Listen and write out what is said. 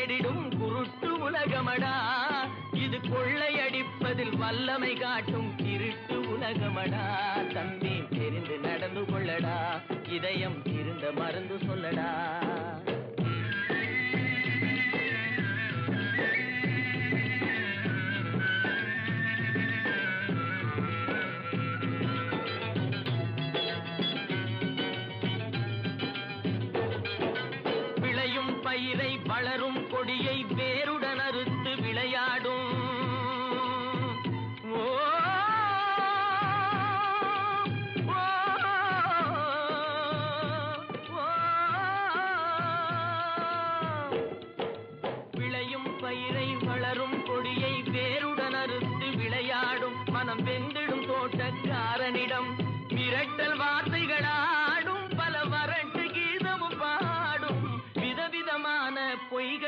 தேடிடும் குருட்டு உலகமடா. இது கொள்ளையடிப்பதில் வல்லமை காட்டும் திருட்டு உலகமடா. தம்பி தெரிந்து நடந்து கொள்ளடா, இதயம் இருந்த மருந்து சொல்லடா. பயிரை வளரும் கொடியை வேருடன் அறுத்து விளையாடும். விளையும் பயிரை வளரும் கொடியை வேருடன் அறுத்து விளையாடும். மனம் வெந்திடும் தோட்டக்காரனிடம்